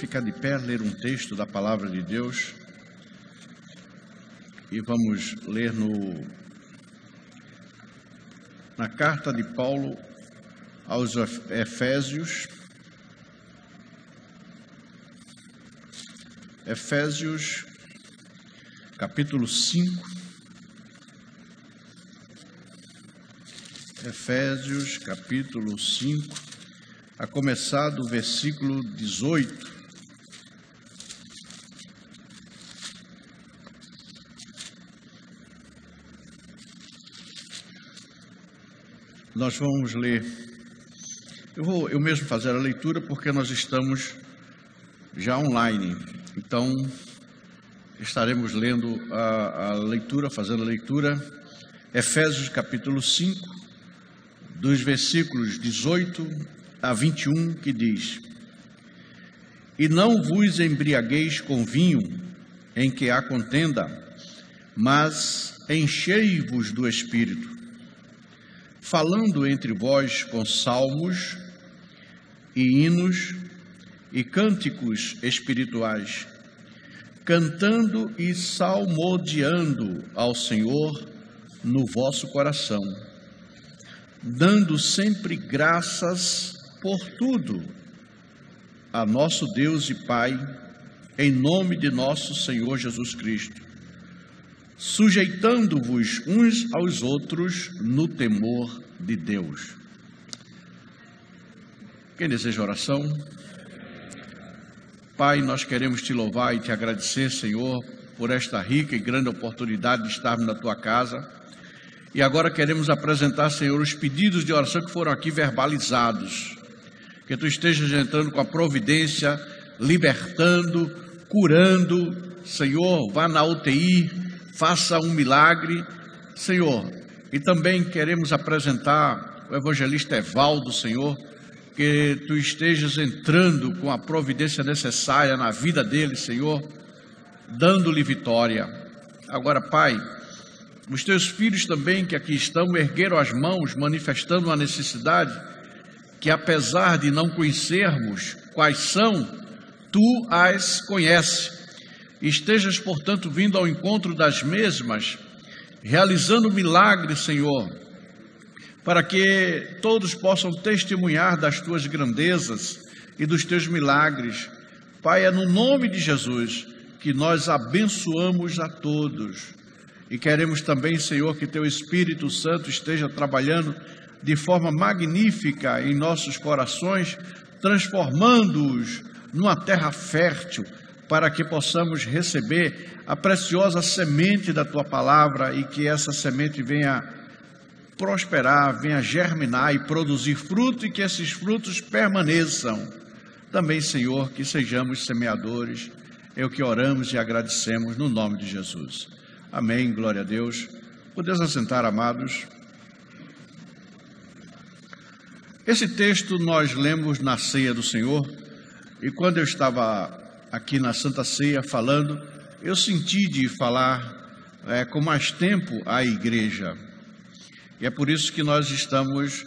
ficar de pé, ler um texto da Palavra de Deus. E vamos ler na carta de Paulo aos Efésios. Efésios, capítulo 5. Efésios, capítulo 5, a começar do versículo 18. Nós vamos ler. Eu vou mesmo fazer a leitura porque nós estamos já online. Então, estaremos lendo a leitura, fazendo a leitura. Efésios capítulo 5, dos versículos 18 a 21, que diz: E não vos embriagueis com vinho, em que há contenda, mas enchei-vos do Espírito, falando entre vós com salmos e hinos e cânticos espirituais, cantando e salmodiando ao Senhor no vosso coração, dando sempre graças por tudo a nosso Deus e Pai, em nome de nosso Senhor Jesus Cristo, sujeitando-vos uns aos outros no temor de Deus. Quem deseja oração? Pai, nós queremos te louvar e te agradecer, Senhor, por esta rica e grande oportunidade de estarmos na tua casa. E agora queremos apresentar, Senhor, os pedidos de oração que foram aqui verbalizados. Que tu estejas entrando com a providência, libertando, curando. Senhor, vá na UTI, faça um milagre, Senhor. E também queremos apresentar o evangelista Evaldo, Senhor, que tu estejas entrando com a providência necessária na vida dele, Senhor, dando-lhe vitória. Agora, Pai, os teus filhos também que aqui estão ergueram as mãos, manifestando uma necessidade que, apesar de não conhecermos quais são, tu as conheces. Estejas, portanto, vindo ao encontro das mesmas, realizando milagres, Senhor, para que todos possam testemunhar das tuas grandezas e dos teus milagres. Pai, é no nome de Jesus que nós abençoamos a todos. E queremos também, Senhor, que teu Espírito Santo esteja trabalhando de forma magnífica em nossos corações, transformando-os numa terra fértil, para que possamos receber a preciosa semente da tua palavra e que essa semente venha prosperar, venha germinar e produzir fruto, e que esses frutos permaneçam. Também, Senhor, que sejamos semeadores. É o que oramos e agradecemos no nome de Jesus. Amém, glória a Deus. Podemos assentar, amados. Esse texto nós lemos na ceia do Senhor, e quando eu estava aqui na Santa Ceia falando, eu senti de falar com mais tempo à igreja. E é por isso que nós estamos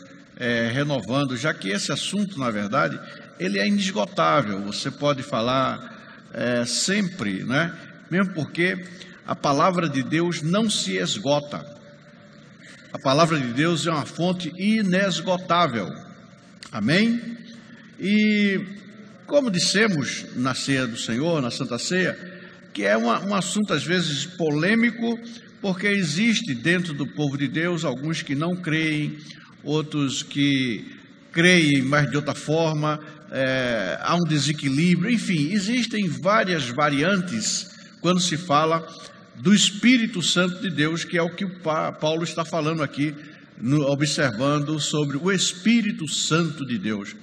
renovando, já que esse assunto, na verdade, ele é inesgotável. Você pode falar sempre, né? Mesmo porque a palavra de Deus não se esgota. A palavra de Deus é uma fonte inesgotável. Amém? E como dissemos na ceia do Senhor, na Santa Ceia, que é um assunto às vezes polêmico, porque existe dentro do povo de Deus alguns que não creem, outros que creem, mas de outra forma, há um desequilíbrio, enfim, existem várias variantes quando se fala do Espírito Santo de Deus, que é o que o Paulo está falando aqui, observando sobre o Espírito Santo de Deus.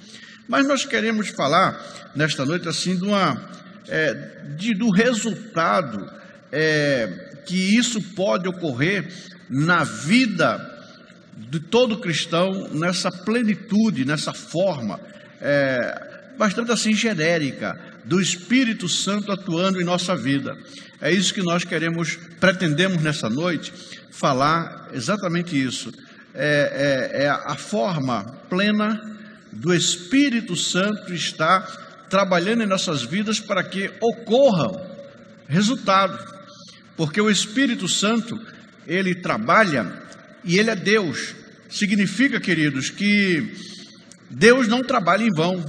Mas nós queremos falar nesta noite assim do resultado que isso pode ocorrer na vida de todo cristão, nessa plenitude, nessa forma bastante assim genérica, do Espírito Santo atuando em nossa vida. É isso que nós pretendemos nessa noite falar, exatamente isso. É a forma plena do Espírito Santo estar trabalhando em nossas vidas para que ocorram resultado, porque o Espírito Santo, ele trabalha e ele é Deus. Significa, queridos, que Deus não trabalha em vão.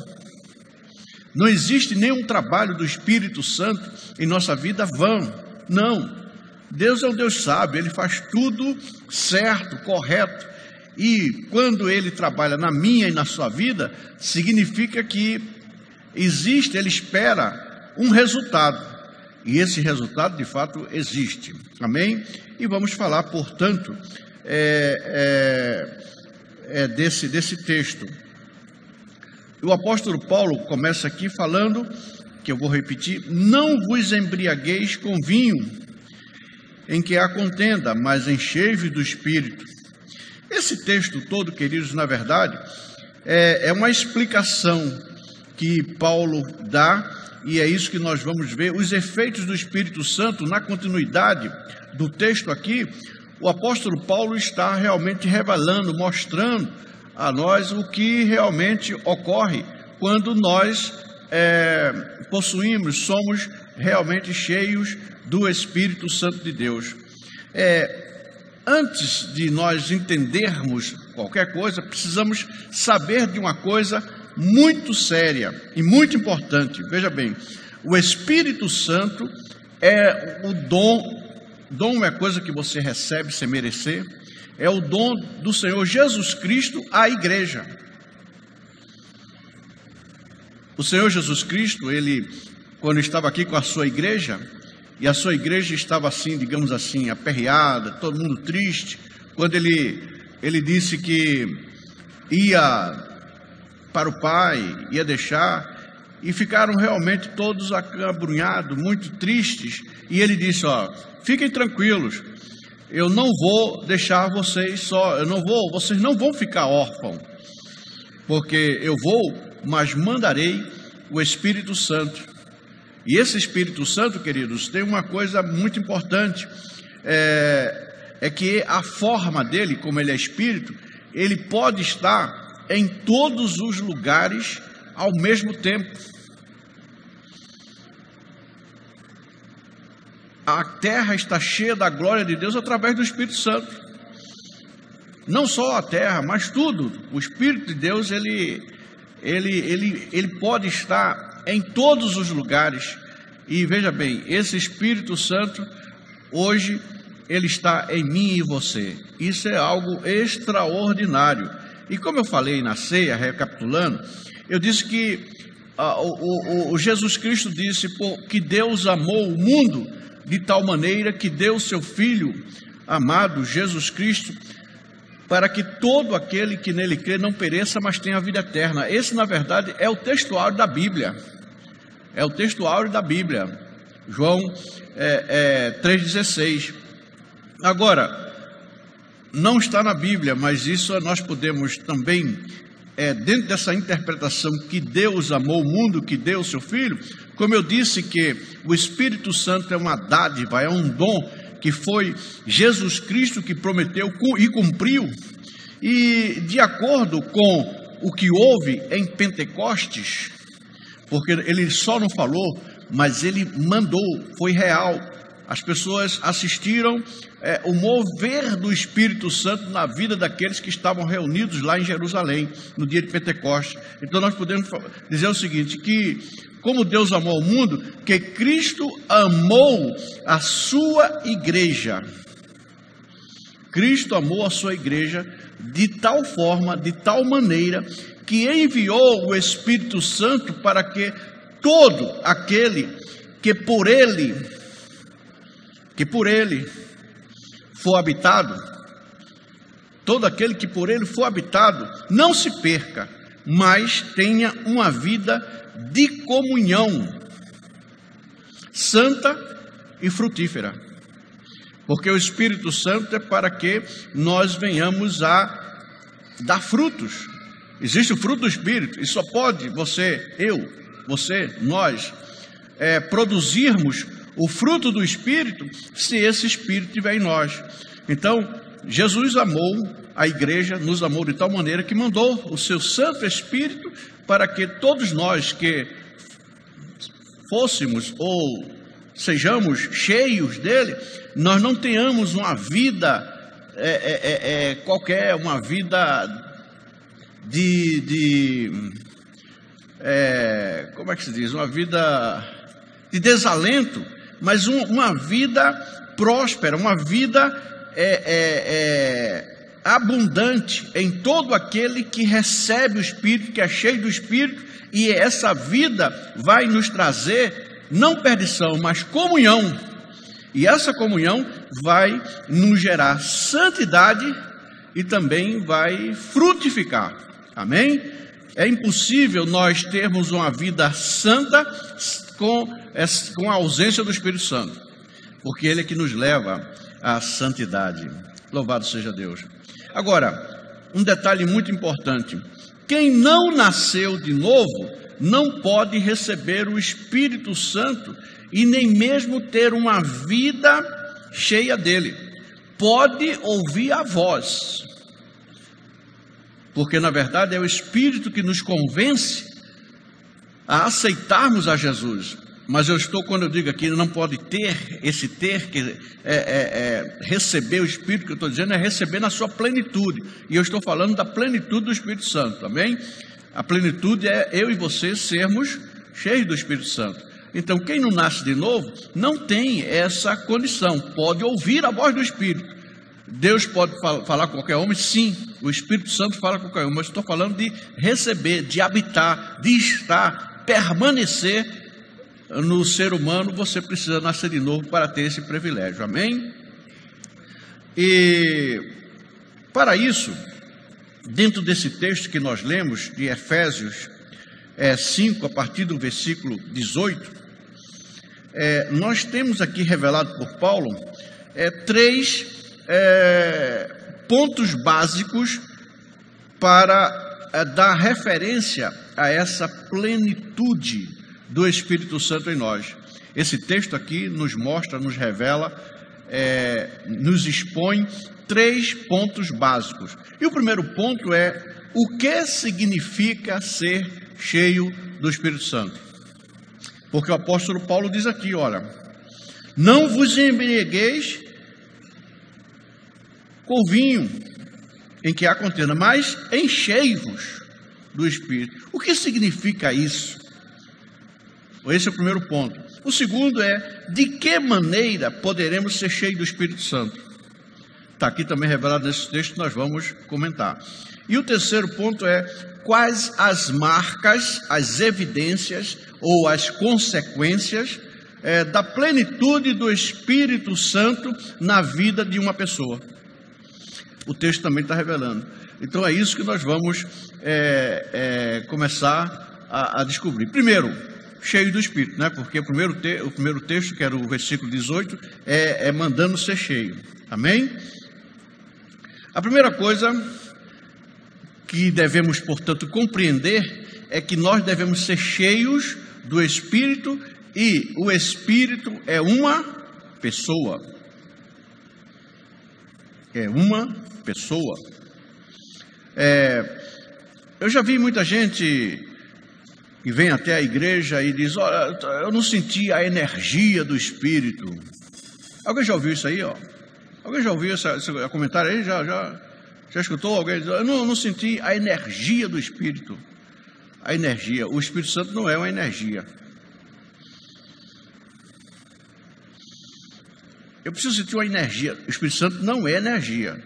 Não existe nenhum trabalho do Espírito Santo em nossa vida vão. Não. Deus é um Deus sábio, ele faz tudo certo, correto. E quando ele trabalha na minha e na sua vida, significa que existe, ele espera um resultado. E esse resultado, de fato, existe. Amém? E vamos falar, portanto, desse texto. O apóstolo Paulo começa aqui falando, que eu vou repetir: não vos embriagueis com vinho, em que há contenda, mas enchei-vos do Espírito. Esse texto todo, queridos, na verdade, é uma explicação que Paulo dá, e é isso que nós vamos ver, os efeitos do Espírito Santo. Na continuidade do texto aqui, o apóstolo Paulo está realmente revelando, mostrando a nós o que realmente ocorre quando nós possuímos, somos realmente cheios do Espírito Santo de Deus. Antes de nós entendermos qualquer coisa, precisamos saber de uma coisa muito séria e muito importante. Veja bem, o Espírito Santo é o dom é coisa que você recebe sem merecer, é o dom do Senhor Jesus Cristo à igreja. O Senhor Jesus Cristo, ele, quando estava aqui com a sua igreja, e a sua igreja estava assim, digamos assim, aperreada, todo mundo triste, quando ele disse que ia para o Pai, ia deixar, e ficaram realmente todos acabrunhados, muito tristes, e ele disse: fiquem tranquilos, eu não vou deixar vocês só, vocês não vão ficar órfãos, porque eu vou, mas mandarei o Espírito Santo. E esse Espírito Santo, queridos, tem uma coisa muito importante, é que a forma dele, como ele é Espírito, ele pode estar em todos os lugares ao mesmo tempo. A terra está cheia da glória de Deus através do Espírito Santo. Não só a terra, mas tudo. O Espírito de Deus, ele pode estar em todos os lugares. E veja bem, esse Espírito Santo, hoje, ele está em mim e você. Isso é algo extraordinário. E como eu falei na ceia, recapitulando, eu disse que o Jesus Cristo disse que Deus amou o mundo de tal maneira que deu seu Filho amado, Jesus Cristo, para que todo aquele que nele crê não pereça, mas tenha a vida eterna. Esse, na verdade, é o texto áureo da Bíblia. É o texto áureo da Bíblia. João 3,16. Agora, não está na Bíblia, mas isso nós podemos também, dentro dessa interpretação que Deus amou o mundo, que deu o seu Filho, como eu disse que o Espírito Santo é uma dádiva, é um dom que foi Jesus Cristo que prometeu e cumpriu. E de acordo com o que houve em Pentecostes, porque ele só não falou, mas ele mandou, foi real. As pessoas assistiram o mover do Espírito Santo na vida daqueles que estavam reunidos lá em Jerusalém, no dia de Pentecostes. Então nós podemos dizer o seguinte, que como Deus amou o mundo, que Cristo amou a sua igreja. Cristo amou a sua igreja de tal forma, de tal maneira, que enviou o Espírito Santo para que todo aquele que por ele for habitado, todo aquele que por ele for habitado, não se perca, mas tenha uma vida de comunhão santa e frutífera. Porque o Espírito Santo é para que nós venhamos a dar frutos. Existe o fruto do Espírito, e só pode nós produzirmos o fruto do Espírito se esse Espírito estiver em nós. Então, Jesus amou a igreja, nos amou de tal maneira que mandou o seu Santo Espírito para que todos nós que fôssemos ou sejamos cheios dele, nós não tenhamos uma vida qualquer, uma vida como é que se diz? Uma vida de desalento, mas uma vida próspera, uma vida abundante em todo aquele que recebe o Espírito, que é cheio do Espírito, e essa vida vai nos trazer não perdição, mas comunhão, e essa comunhão vai nos gerar santidade e também vai frutificar, amém? É impossível nós termos uma vida santa com a ausência do Espírito Santo, porque Ele é que nos leva à santidade. Louvado seja Deus. Agora, um detalhe muito importante: quem não nasceu de novo não pode receber o Espírito Santo e nem mesmo ter uma vida cheia dele. Pode ouvir a voz, porque na verdade é o Espírito que nos convence a aceitarmos a Jesus. Mas quando eu digo aqui, não pode ter, que receber o Espírito, que eu estou dizendo é receber na sua plenitude, e eu estou falando da plenitude do Espírito Santo, amém? A plenitude é eu e você sermos cheios do Espírito Santo. Então quem não nasce de novo, não tem essa condição, pode ouvir a voz do Espírito. Deus pode falar com qualquer homem, sim, o Espírito Santo fala com qualquer homem, mas estou falando de receber, de habitar, de estar, permanecer no ser humano. Você precisa nascer de novo para ter esse privilégio, amém? E para isso, dentro desse texto que nós lemos, de Efésios 5, a partir do versículo 18, nós temos aqui revelado por Paulo 3 pontos básicos para dar referência a essa plenitude do Espírito Santo em nós. Esse texto aqui nos mostra, nos revela, nos expõe 3 pontos básicos. E o primeiro ponto é: o que significa ser cheio do Espírito Santo? Porque o apóstolo Paulo diz aqui, olha: não vos embriagueis com vinho em que há contenda, mas enchei-vos do Espírito. O que significa isso? Esse é o primeiro ponto. O segundo é: de que maneira poderemos ser cheios do Espírito Santo? Está aqui também revelado nesse texto que nós vamos comentar. E o terceiro ponto é: quais as marcas, as evidências ou as consequências da plenitude do Espírito Santo na vida de uma pessoa. O texto também está revelando. Então é isso que nós vamos começar a descobrir. Primeiro, cheio do Espírito, né? Porque o primeiro texto, que era o versículo 18, é mandando ser cheio. Amém? A primeira coisa que devemos, portanto, compreender é que nós devemos ser cheios do Espírito, e o Espírito é uma pessoa. É uma pessoa. Eu já vi muita gente que vem até a igreja e diz: olha, eu não senti a energia do Espírito. Alguém já ouviu isso aí? Alguém já ouviu esse comentário aí? Já escutou alguém dizer: eu não senti a energia do Espírito? A energia, o Espírito Santo não é uma energia. Eu preciso sentir uma energia. O Espírito Santo não é energia.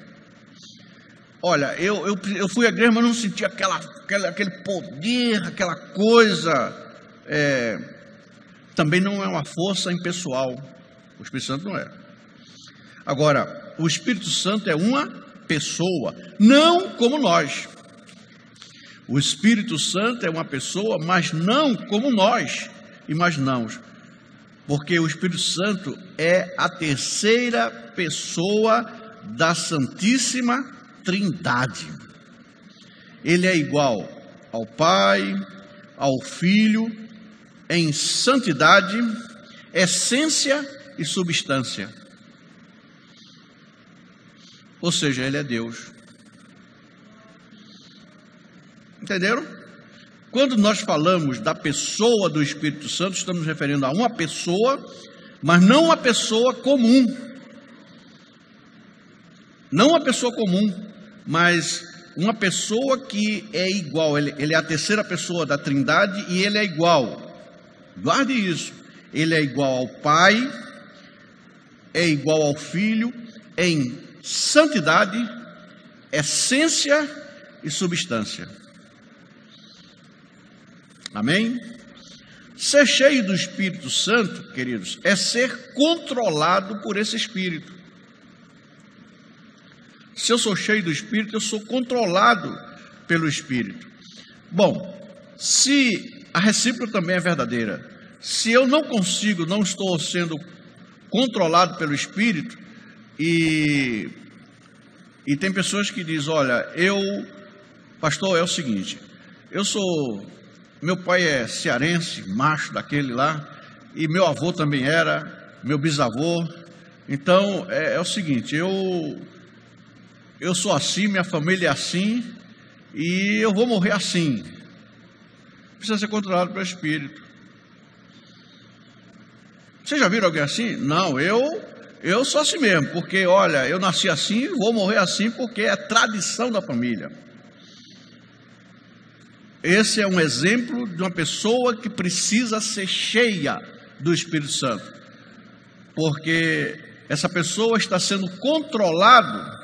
Olha, eu fui à igreja, mas não senti aquele poder, aquela coisa. Também não é uma força impessoal. O Espírito Santo não é. Agora, o Espírito Santo é uma pessoa, não como nós. O Espírito Santo é uma pessoa, mas não como nós imaginamos. Porque o Espírito Santo é a terceira pessoa da Santíssima Trindade. Ele é igual ao Pai, ao Filho, em santidade, essência e substância. Ou seja, ele é Deus. Entenderam? Quando nós falamos da pessoa do Espírito Santo, estamos nos referindo a uma pessoa, mas não uma pessoa comum. Não uma pessoa comum, mas uma pessoa que é igual. Ele é a terceira pessoa da Trindade e ele é igual. Guarde isso. Ele é igual ao Pai, é igual ao Filho, em santidade, essência e substância. Amém? Ser cheio do Espírito Santo, queridos, é ser controlado por esse Espírito. Se eu sou cheio do Espírito, eu sou controlado pelo Espírito. Bom, se a recíproca também é verdadeira, se eu não consigo, não estou sendo controlado pelo Espírito, e tem pessoas que dizem, olha, pastor, é o seguinte, meu pai é cearense, macho daquele lá, e meu avô também era, meu bisavô, então é o seguinte, eu sou assim, minha família é assim, e eu vou morrer assim. Precisa ser controlado pelo Espírito. Vocês já viram alguém assim? Não, eu sou assim mesmo, porque olha, eu nasci assim, vou morrer assim, porque é tradição da família. Esse é um exemplo de uma pessoa que precisa ser cheia do Espírito Santo, porque essa pessoa está sendo controlada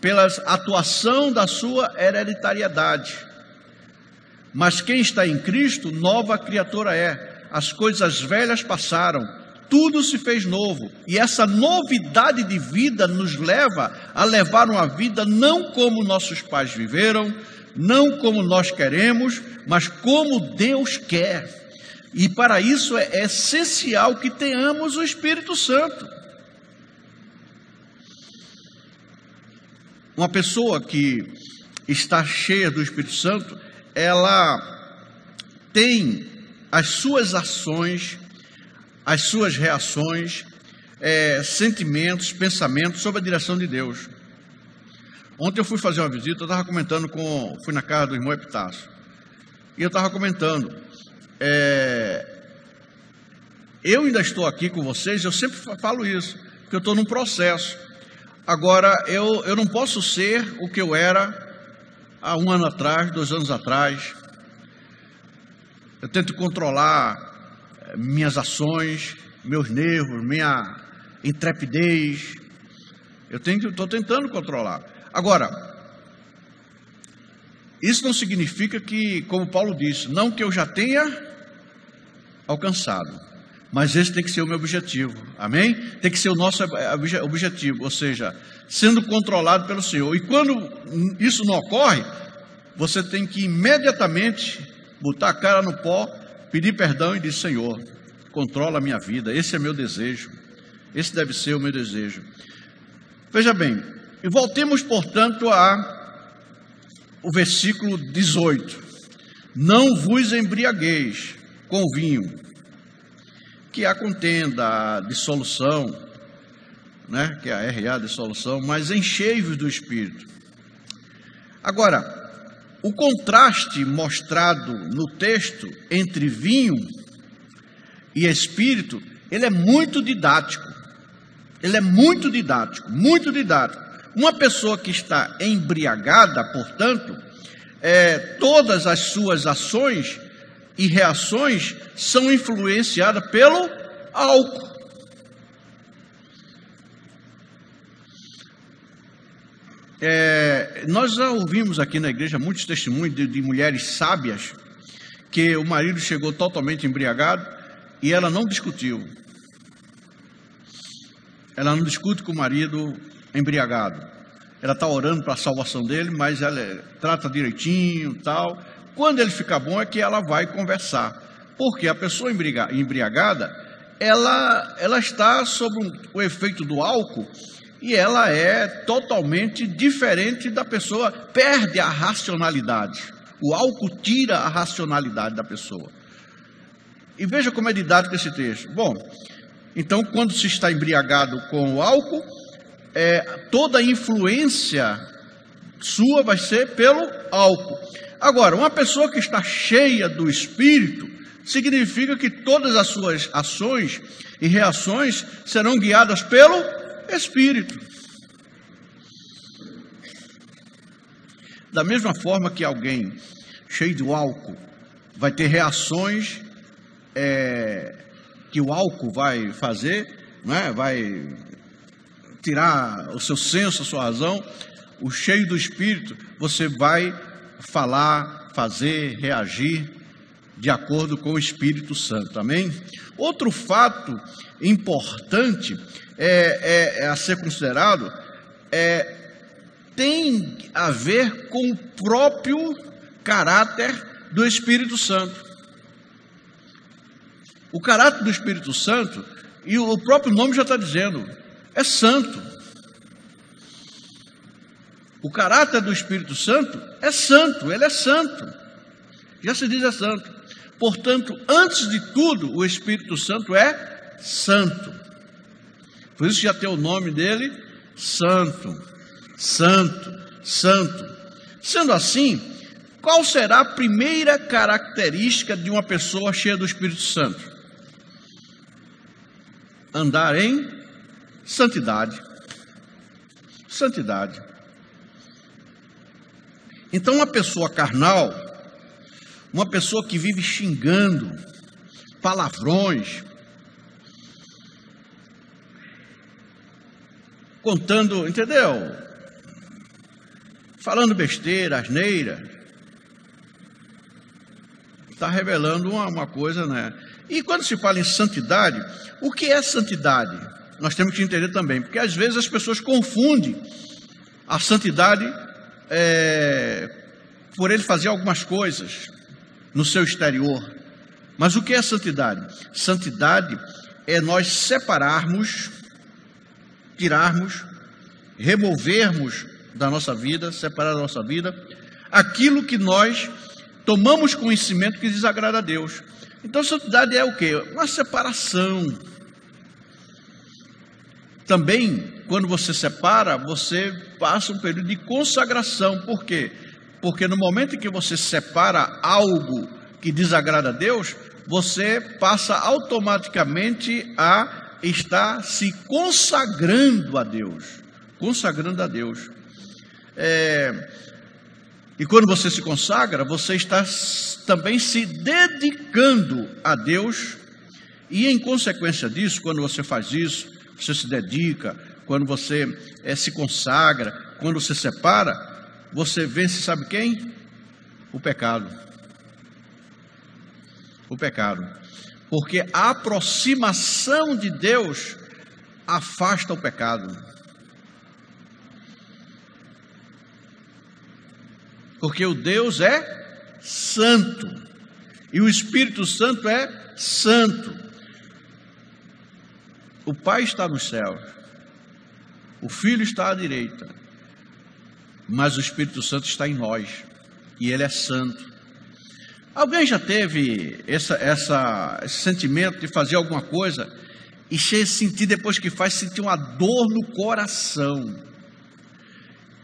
pela atuação da sua hereditariedade. Mas quem está em Cristo, nova criatura é. As coisas velhas passaram, tudo se fez novo. E essa novidade de vida nos leva a levar uma vida não como nossos pais viveram, não como nós queremos, mas como Deus quer. E para isso é essencial que tenhamos o Espírito Santo. Uma pessoa que está cheia do Espírito Santo, ela tem as suas ações, as suas reações, sentimentos, pensamentos sob a direção de Deus. Ontem eu fui fazer uma visita, eu estava comentando fui na casa do irmão Epitácio, e eu estava comentando, eu ainda estou aqui com vocês, eu sempre falo isso, porque eu estou num processo. Agora, eu não posso ser o que eu era há 1 ano atrás, 2 anos atrás. Eu tento controlar minhas ações, meus nervos, minha intrepidez. Estou tentando controlar. Agora, isso não significa que, como Paulo disse, não que eu já tenha alcançado, mas esse tem que ser o meu objetivo, amém? Tem que ser o nosso objetivo, ou seja, sendo controlado pelo Senhor. E quando isso não ocorre, você tem que imediatamente botar a cara no pó, pedir perdão e dizer, Senhor, controla a minha vida, esse é meu desejo, esse deve ser o meu desejo. Veja bem, e voltemos, portanto, ao versículo 18. Não vos embriagueis com vinho, que há contenda, dissolução, né? Que é a RA, dissolução, mas enchei-vos do Espírito. Agora, o contraste mostrado no texto entre vinho e Espírito, ele é muito didático. Ele é muito didático, muito didático. Uma pessoa que está embriagada, portanto, todas as suas ações e reações são influenciadas pelo álcool. Nós já ouvimos aqui na igreja muitos testemunhos de mulheres sábias que o marido chegou totalmente embriagado e ela não discutiu. Ela não discute com o marido embriagado. Ela está orando para a salvação dele, mas ela trata direitinho e tal. Quando ele ficar bom é que ela vai conversar. Porque a pessoa embriagada, ela está sob o efeito do álcool e ela é totalmente diferente da pessoa, perde a racionalidade. O álcool tira a racionalidade da pessoa. E veja como é didático esse texto. Bom, então quando se está embriagado com o álcool, toda a influência sua vai ser pelo álcool. Agora, uma pessoa que está cheia do Espírito, significa que todas as suas ações e reações serão guiadas pelo Espírito. Da mesma forma que alguém cheio de álcool vai ter reações que o álcool vai fazer, né? Vai tirar o seu senso, a sua razão. O cheio do Espírito, você vai falar, fazer, reagir de acordo com o Espírito Santo, amém? Outro fato importante a ser considerado tem a ver com o próprio caráter do Espírito Santo. O caráter do Espírito Santo, e o próprio nome já está dizendo, é santo. O caráter do Espírito Santo é santo, ele é santo. Já se diz é santo. Portanto, antes de tudo, o Espírito Santo é santo. Por isso já tem o nome dele, santo, santo, santo. Sendo assim, qual será a primeira característica de uma pessoa cheia do Espírito Santo? Andar em santidade. Santidade. Então, uma pessoa carnal, uma pessoa que vive xingando, palavrões, contando, entendeu? Falando besteira, asneira, está revelando uma coisa, né? E quando se fala em santidade, o que é santidade? Nós temos que entender também, porque às vezes as pessoas confundem a santidade por ele fazer algumas coisas no seu exterior. Mas o que é santidade? Santidade é nós separarmos, tirarmos, removermos da nossa vida, separar da nossa vida, aquilo que nós tomamos conhecimento que desagrada a Deus. Então, santidade é o quê? Uma separação. Também, quando você separa, você passa um período de consagração. Por quê? Porque no momento em que você separa algo que desagrada a Deus, você passa automaticamente a estar se consagrando a Deus. Consagrando a Deus. E quando você se consagra, você está também se dedicando a Deus. E em consequência disso, quando você faz isso, você se dedica, quando você se consagra, quando você separa, você vence, sabe quem? O pecado. O pecado. Porque a aproximação de Deus afasta o pecado. Porque o Deus é santo. E o Espírito Santo é santo. O Pai está nos céus. O Filho está à direita. Mas o Espírito Santo está em nós. E Ele é santo. Alguém já teve esse sentimento de fazer alguma coisa e sentir, depois que faz, sentir uma dor no coração?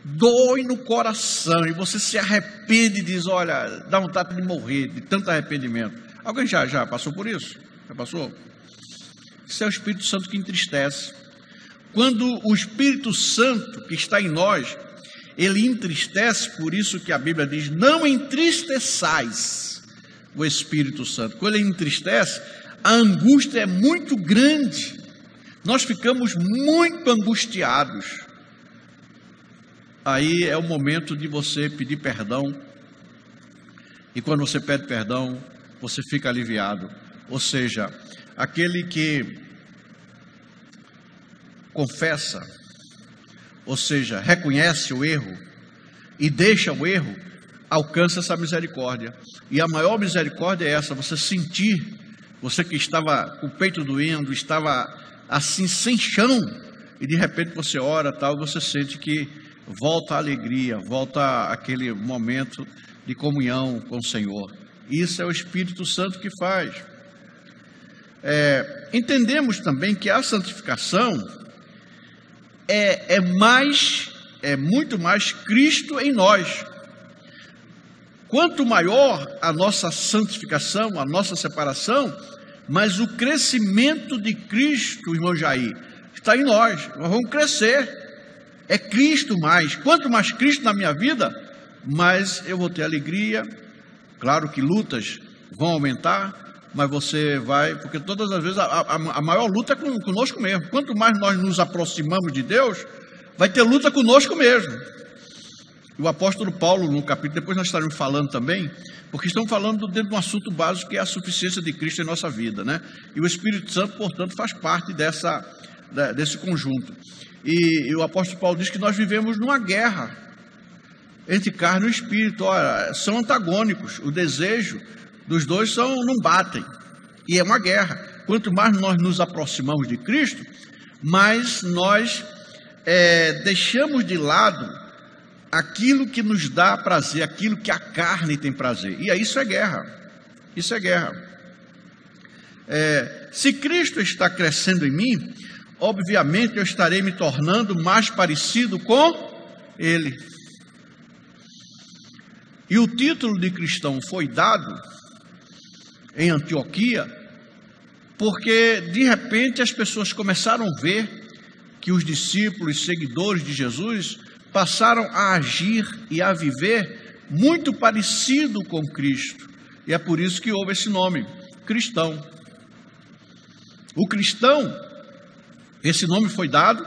Dói no coração, e você se arrepende e diz, olha, dá vontade de morrer, de tanto arrependimento. Alguém já passou por isso? Já passou? Isso é o Espírito Santo que entristece. Quando o Espírito Santo que está em nós, ele entristece, por isso que a Bíblia diz, não entristeçais o Espírito Santo. Quando ele entristece, a angústia é muito grande, nós ficamos muito angustiados. Aí é o momento de você pedir perdão, e quando você pede perdão, você fica aliviado. Ou seja, aquele que confessa, ou seja, reconhece o erro e deixa o erro, alcança essa misericórdia. E a maior misericórdia é essa, você sentir, você que estava com o peito doendo, estava assim sem chão, e de repente você ora tal, você sente que volta a alegria, volta aquele momento de comunhão com o Senhor. Isso é o Espírito Santo que faz. Entendemos também que a santificação é muito mais Cristo em nós. Quanto maior a nossa santificação, a nossa separação, mas o crescimento de Cristo, irmão Jair, está em nós. Nós vamos crescer. É Cristo mais. Quanto mais Cristo na minha vida, mais eu vou ter alegria. Claro que lutas vão aumentar, mas você vai... Porque todas as vezes a maior luta é conosco mesmo. Quanto mais nós nos aproximamos de Deus, vai ter luta conosco mesmo. O apóstolo Paulo, no capítulo, depois nós estaremos falando também, porque estamos falando dentro de um assunto básico que é a suficiência de Cristo em nossa vida, né? E o Espírito Santo, portanto, faz parte desse conjunto. E o apóstolo Paulo diz que nós vivemos numa guerra entre carne e espírito. Olha, são antagônicos, o desejo dos dois não batem, e é uma guerra. Quanto mais nós nos aproximamos de Cristo, mais nós deixamos de lado aquilo que nos dá prazer, aquilo que a carne tem prazer. E aí isso é guerra. Isso é guerra. Se Cristo está crescendo em mim, obviamente eu estarei me tornando mais parecido com Ele. E o título de cristão foi dado em Antioquia, porque de repente as pessoas começaram a ver que os discípulos, seguidores de Jesus, passaram a agir e a viver muito parecido com Cristo. E é por isso que houve esse nome, cristão. O cristão, esse nome foi dado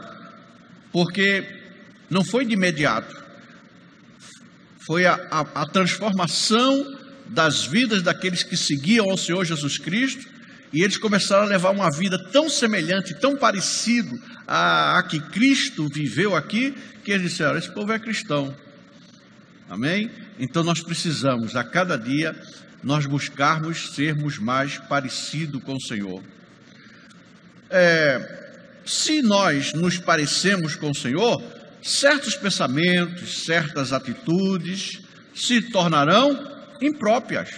porque não foi de imediato. Foi a transformação das vidas daqueles que seguiam ao Senhor Jesus Cristo, e eles começaram a levar uma vida tão semelhante, tão parecido a que Cristo viveu aqui, que eles disseram, esse povo é cristão. Amém? Então nós precisamos, a cada dia, nós buscarmos sermos mais parecidos com o Senhor. Se nós nos parecemos com o Senhor, certos pensamentos, certas atitudes se tornarão impróprias.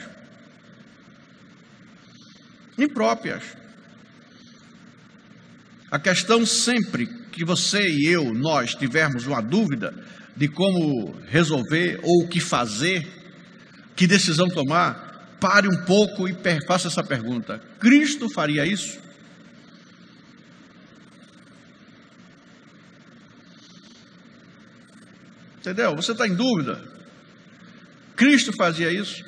Impróprias. A questão sempre que você e eu, nós tivermos uma dúvida de como resolver ou o que fazer, que decisão tomar, pare um pouco e faça essa pergunta: Cristo faria isso? Entendeu? Você está em dúvida? Cristo fazia isso?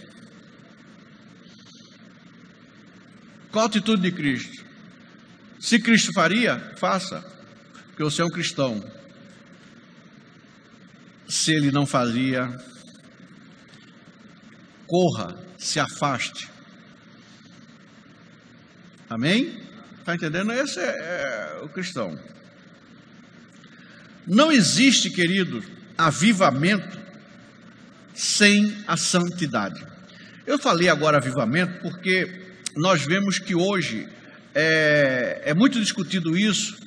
Qual a atitude de Cristo? Se Cristo faria, faça, porque você é um cristão. Se Ele não fazia, corra, se afaste. Amém? Está entendendo? Esse é o cristão. Não existe, querido, avivamento sem a santidade. Eu falei agora avivamento porque nós vemos que hoje é muito discutido isso,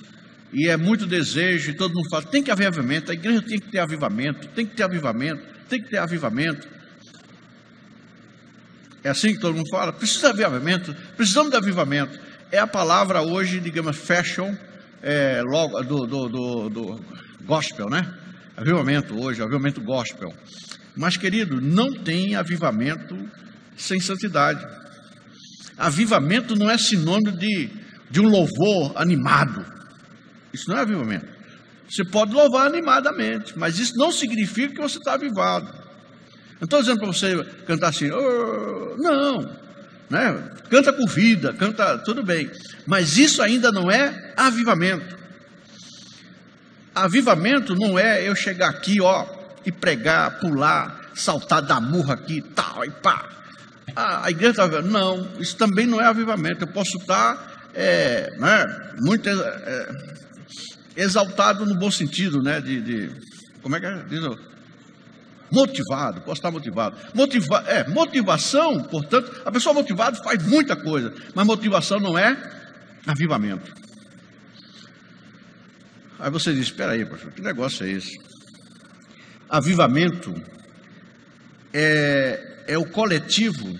e é muito desejo, e todo mundo fala, tem que haver avivamento, a igreja tem que ter avivamento, tem que ter avivamento, tem que ter avivamento. É assim que todo mundo fala, precisa de avivamento, precisamos de avivamento. É a palavra hoje, digamos, fashion, logo do gospel, né? Avivamento hoje, avivamento gospel. Mas, querido, não tem avivamento sem santidade. Avivamento não é sinônimo de um louvor animado. Isso não é avivamento. Você pode louvar animadamente, mas isso não significa que você está avivado. Não estou dizendo para você cantar assim, oh, não, né? Canta com vida, canta, tudo bem. Mas isso ainda não é avivamento. Avivamento não é eu chegar aqui, ó, e pregar, pular, saltar da murra aqui, tal, e pá. A igreja está avivando. Não, isso também não é avivamento. Eu posso estar muito exaltado no bom sentido, né? Como é que é? Motivado, posso estar motivado. Motivação, portanto, a pessoa motivada faz muita coisa, mas motivação não é avivamento. Aí você diz, espera aí, pastor, que negócio é esse? Avivamento é o coletivo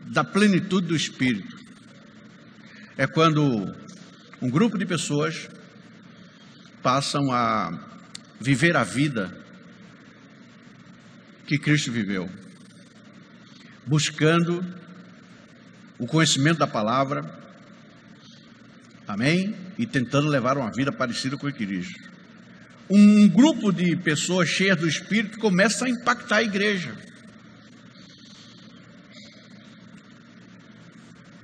da plenitude do Espírito. É quando um grupo de pessoas passam a viver a vida que Cristo viveu. buscando o conhecimento da palavra, amém? E tentando levar uma vida parecida com a igreja. Um grupo de pessoas cheias do Espírito começa a impactar a igreja.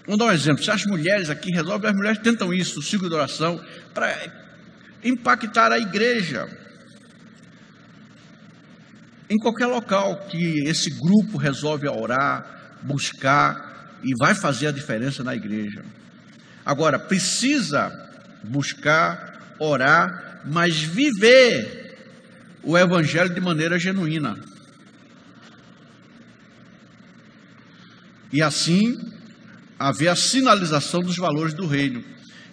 Vamos dar um exemplo. Se as mulheres aqui resolvem, as mulheres tentam isso, o ciclo de oração, para impactar a igreja. Em qualquer local que esse grupo resolve orar, buscar, e vai fazer a diferença na igreja. Agora, precisa buscar, orar, mas viver o evangelho de maneira genuína. E assim, haver a sinalização dos valores do reino.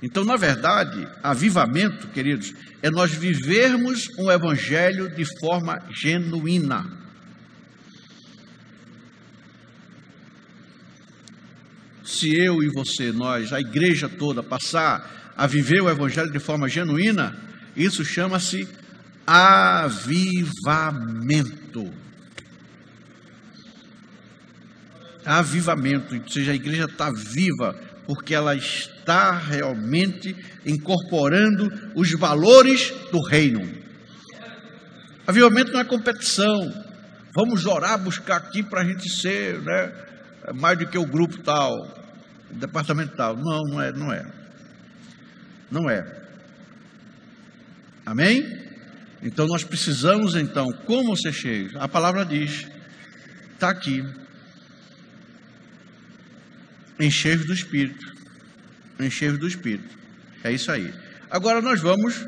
Então, na verdade, avivamento, queridos, é nós vivermos um evangelho de forma genuína. Se eu e você, nós, a igreja toda, passar a viver o evangelho de forma genuína, isso chama-se avivamento. Avivamento, ou seja, a igreja está viva, porque ela está realmente incorporando os valores do reino. Avivamento não é competição. Vamos orar, buscar aqui para a gente ser, né, mais do que o grupo tal, o departamento tal. Não, não é. Não é. Amém? Então nós precisamos, então, como ser cheios? A palavra diz, está aqui. Encheios do Espírito. Encheios do Espírito. É isso aí. Agora nós vamos,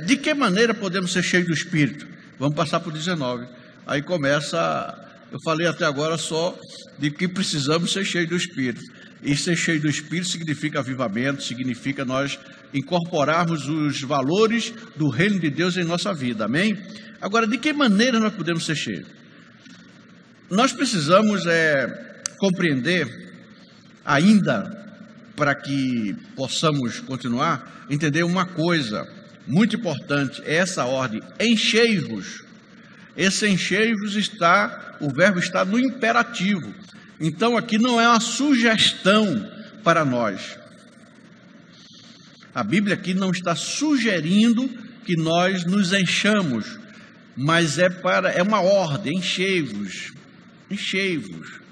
de que maneira podemos ser cheios do Espírito? Vamos passar para o 19. Aí começa, eu falei até agora só de que precisamos ser cheios do Espírito. E ser cheio do Espírito significa avivamento, significa nós incorporarmos os valores do reino de Deus em nossa vida. Amém? Agora, de que maneira nós podemos ser cheios? Nós precisamos compreender, ainda para que possamos continuar, entender uma coisa muito importante, é essa ordem, enchei-vos. Esse enchei-vos o verbo está no imperativo. Então aqui não é uma sugestão para nós. A Bíblia aqui não está sugerindo que nós nos enchamos, mas é uma ordem, enchei-vos, enchei-vos.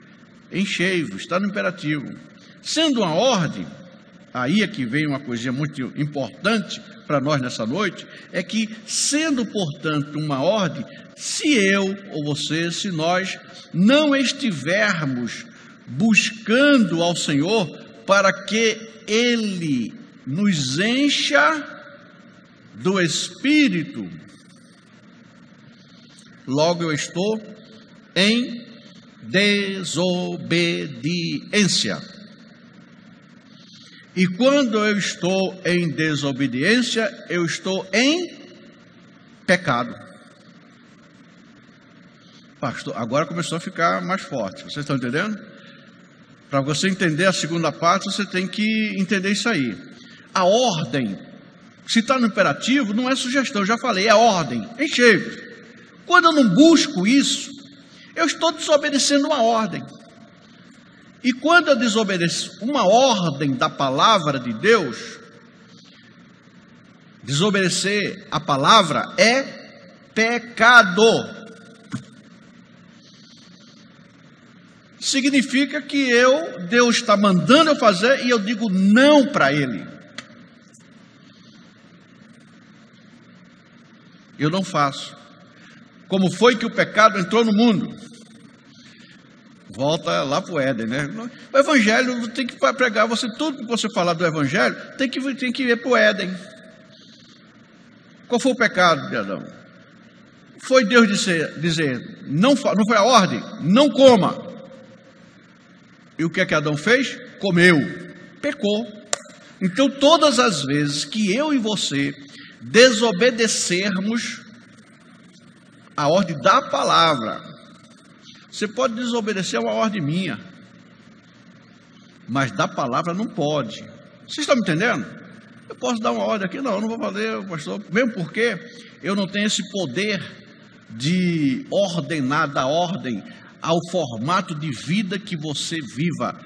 Enchei-vos, está no imperativo. Sendo uma ordem, aí é que vem uma coisinha muito importante para nós nessa noite, é que, sendo, portanto, uma ordem, se eu ou você, se nós não estivermos buscando ao Senhor para que Ele nos encha do Espírito, logo eu estou em desobediência. E quando eu estou em desobediência, eu estou em pecado. Pastor, agora começou a ficar mais forte. Vocês estão entendendo? Para você entender a segunda parte, você tem que entender isso aí. A ordem, se está no imperativo, não é sugestão, eu já falei, é ordem, enchei-vos. Quando eu não busco isso, eu estou desobedecendo uma ordem. E quando eu desobedeço uma ordem da palavra de Deus, desobedecer a palavra é pecado. Significa que Deus está mandando eu fazer e eu digo não para Ele. Eu não faço. Como foi que o pecado entrou no mundo? Volta lá para o Éden, né? O Evangelho tem que pregar, tudo que você falar do Evangelho tem que ir para o Éden. Qual foi o pecado de Adão? Foi Deus dizer não foi a ordem? Não coma. E o que é que Adão fez? Comeu, pecou. Então todas as vezes que eu e você desobedecermos a ordem da palavra, você pode desobedecer a uma ordem minha, mas da palavra não pode. Vocês estão me entendendo? Eu posso dar uma ordem aqui? Não, eu não vou fazer, pastor, mesmo porque eu não tenho esse poder de ordenar, da ordem. ao formato de vida que você viva.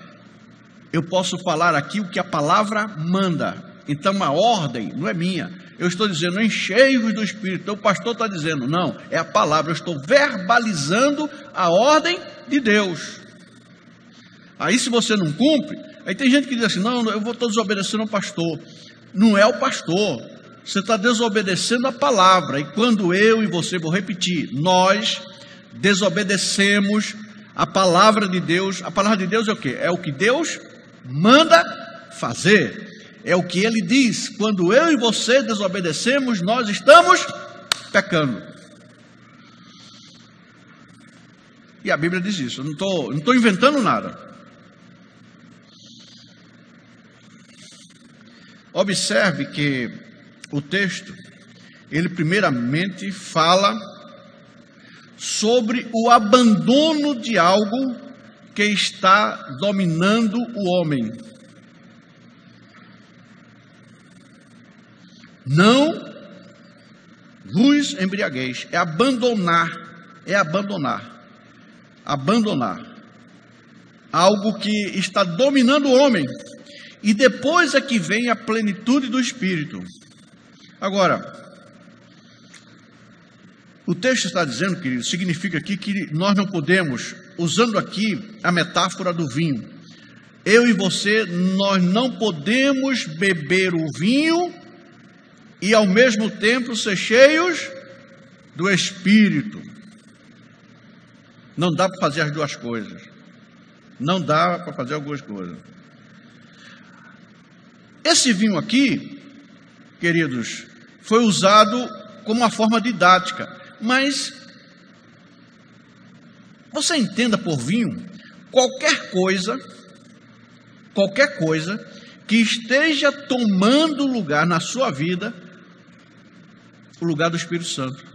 Eu posso falar aqui o que a palavra manda. Então a ordem não é minha. Eu estou dizendo, enchei-vos do Espírito. Então o pastor está dizendo, não, é a palavra. Eu estou verbalizando a ordem de Deus. Aí se você não cumpre, aí tem gente que diz assim, não, eu vou estar desobedecendo ao pastor. Não é o pastor. Você está desobedecendo a palavra. E quando eu e você, vou repetir, nós desobedecemos a palavra de Deus. A palavra de Deus é o quê? É o que Deus manda fazer. É o que Ele diz. Quando eu e você desobedecemos, nós estamos pecando. E a Bíblia diz isso. Eu não estou inventando nada. Observe que o texto, ele primeiramente fala sobre o abandono de algo que está dominando o homem. Não vos embriagueis, é abandonar, abandonar algo que está dominando o homem. E depois é que vem a plenitude do Espírito. Agora, o texto está dizendo, querido, significa aqui que nós não podemos, usando aqui a metáfora do vinho, eu e você, nós não podemos beber o vinho e ao mesmo tempo ser cheios do Espírito. Não dá para fazer as duas coisas. Não dá para fazer algumas coisas. Esse vinho aqui, queridos, foi usado como uma forma didática, mas você entenda por vinho qualquer coisa que esteja tomando lugar na sua vida, o lugar do Espírito Santo.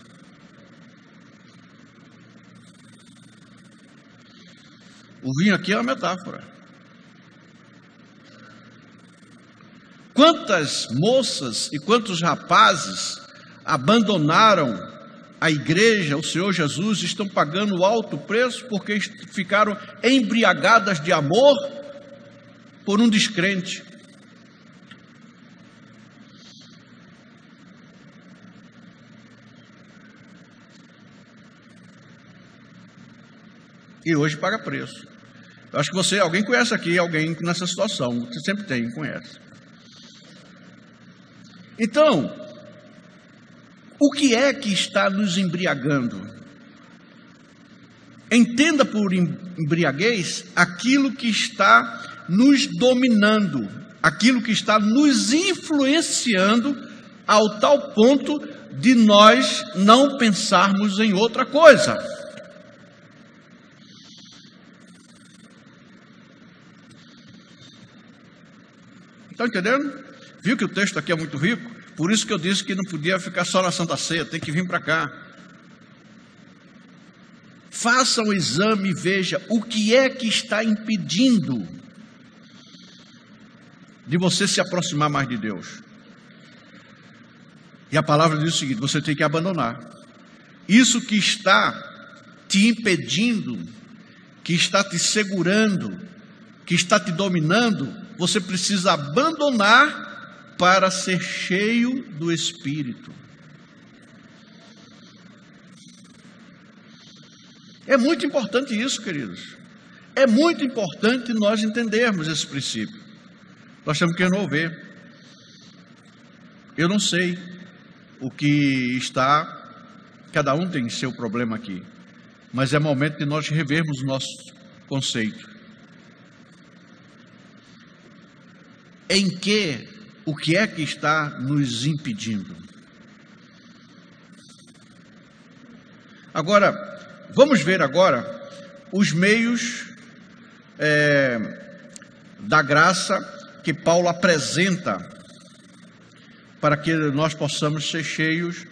O vinho aqui é uma metáfora. Quantas moças e quantos rapazes abandonaram a igreja, o Senhor Jesus, estão pagando alto preço porque ficaram embriagadas de amor por um descrente. E hoje paga preço. Eu acho que alguém conhece aqui alguém nessa situação. Você sempre tem, conhece. Então, o que é que está nos embriagando? Entenda por embriaguez aquilo que está nos dominando, aquilo que está nos influenciando ao tal ponto de nós não pensarmos em outra coisa. Estão entendendo? Viu que o texto aqui é muito rico? Por isso que eu disse que não podia ficar só na Santa Ceia, tem que vir para cá. Faça um exame e veja o que é que está impedindo de você se aproximar mais de Deus. E a palavra diz o seguinte: você tem que abandonar. Isso que está te impedindo, que está te segurando, que está te dominando, você precisa abandonar para ser cheio do Espírito. É muito importante isso, queridos. É muito importante nós entendermos esse princípio. Nós temos que resolver. Eu não sei o que está, cada um tem seu problema aqui, mas é momento de nós revermos o nosso conceito. O que é que está nos impedindo? Agora, vamos ver agora os meios da graça que Paulo apresenta para que nós possamos ser cheios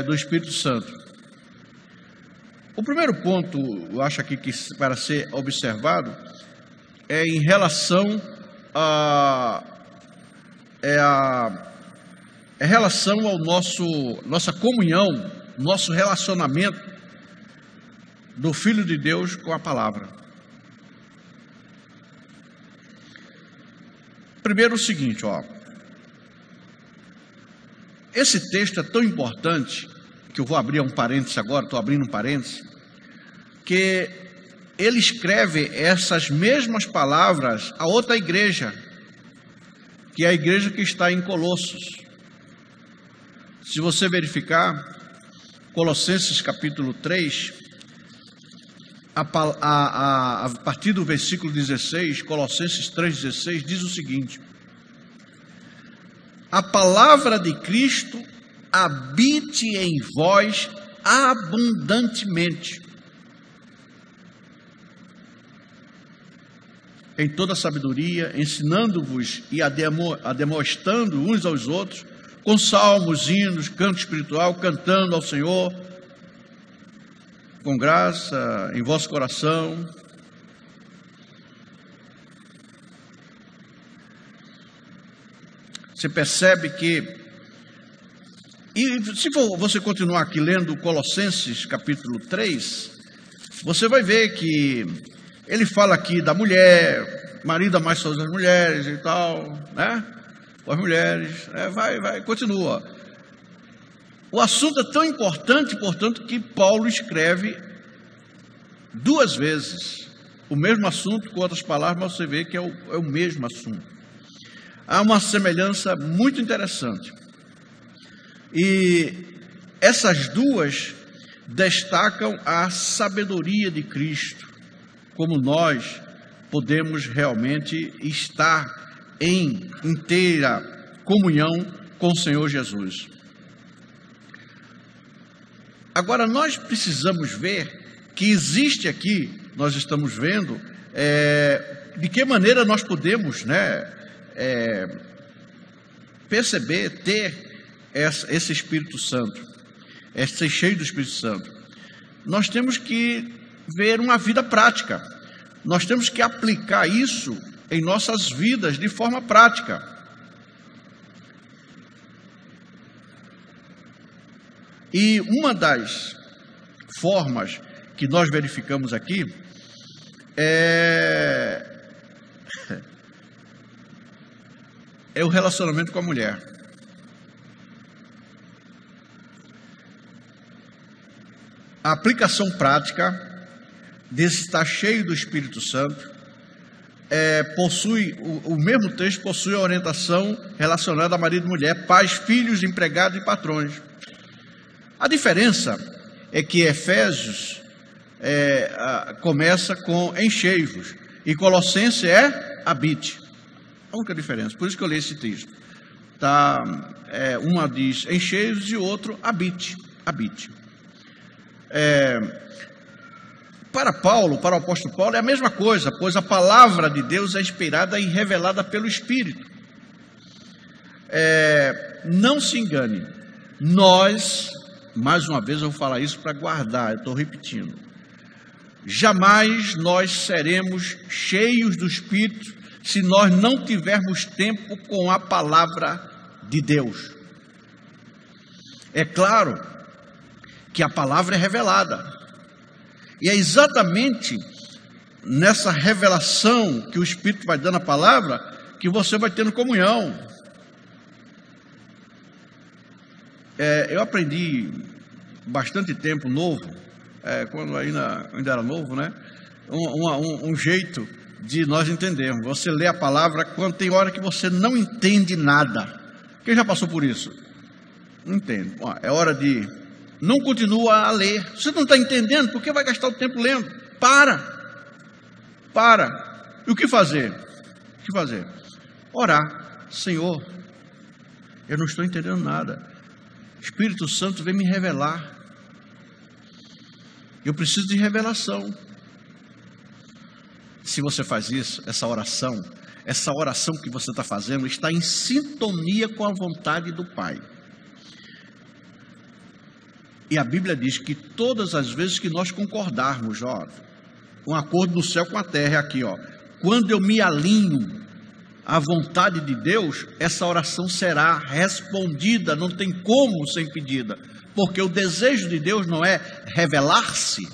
do Espírito Santo. O primeiro ponto, eu acho aqui que para ser observado, é em relação relação ao nossa comunhão, nosso relacionamento do Filho de Deus com a palavra. Primeiro o seguinte, esse texto é tão importante, que eu vou abrir um parênteses agora, estou abrindo um parênteses, que ele escreve essas mesmas palavras a outra igreja, que é a igreja que está em Colossos. Se você verificar, Colossenses capítulo 3, a partir do versículo 16, Colossenses 3,16, diz o seguinte: a palavra de Cristo habite em vós abundantemente, em toda sabedoria, ensinando-vos e ademoestando uns aos outros, com salmos, hinos, canto espiritual, cantando ao Senhor, com graça em vosso coração. Você percebe que, e se você continuar aqui lendo Colossenses capítulo 3, você vai ver que ele fala aqui da mulher, marido amai suas mulheres e tal, né? Com as mulheres, continua. O assunto é tão importante, portanto, que Paulo escreve 2 vezes o mesmo assunto com outras palavras, mas você vê que é o mesmo assunto. Há uma semelhança muito interessante. E essas duas destacam a sabedoria de Cristo, como nós podemos realmente estar em inteira comunhão com o Senhor Jesus. Agora, nós precisamos ver que existe aqui, nós estamos vendo, de que maneira nós podemos, perceber, ter esse Espírito Santo, ser cheio do Espírito Santo. Nós temos que ver uma vida prática, nós temos que aplicar isso em nossas vidas de forma prática. E uma das formas que nós verificamos aqui é o relacionamento com a mulher. A aplicação prática desse estar cheio do Espírito Santo possui, o mesmo texto possui a orientação relacionada a marido e mulher, pais, filhos, empregados e patrões. A diferença é que Efésios começa com enchei-vos e Colossenses é habite. A única diferença, por isso que eu li esse texto. Uma diz enchei-vos e o outro habite. Para Paulo, para o apóstolo Paulo, é a mesma coisa, pois a palavra de Deus é inspirada e revelada pelo Espírito. Não se engane, nós, mais uma vez eu vou falar isso para guardar, eu estou repetindo, jamais nós seremos cheios do Espírito se nós não tivermos tempo com a palavra de Deus. É claro que a palavra é revelada, e é exatamente nessa revelação que o Espírito vai dando a palavra que você vai tendo comunhão. Eu aprendi bastante tempo novo, quando ainda era novo, né? Um jeito de nós entendermos. Você lê a palavra quando tem hora que você não entende nada. Quem já passou por isso? Não entende. É hora de... Não continua a ler. Você não está entendendo, por que vai gastar o tempo lendo? Para. E o que fazer? Orar. Senhor, eu não estou entendendo nada. Espírito Santo vem me revelar. Eu preciso de revelação. Se você faz isso, essa oração que você está fazendo está em sintonia com a vontade do Pai. E a Bíblia diz que todas as vezes que nós concordarmos, um acordo do céu com a terra é aqui, quando eu me alinho à vontade de Deus, essa oração será respondida, não tem como ser impedida, porque o desejo de Deus não é revelar-se,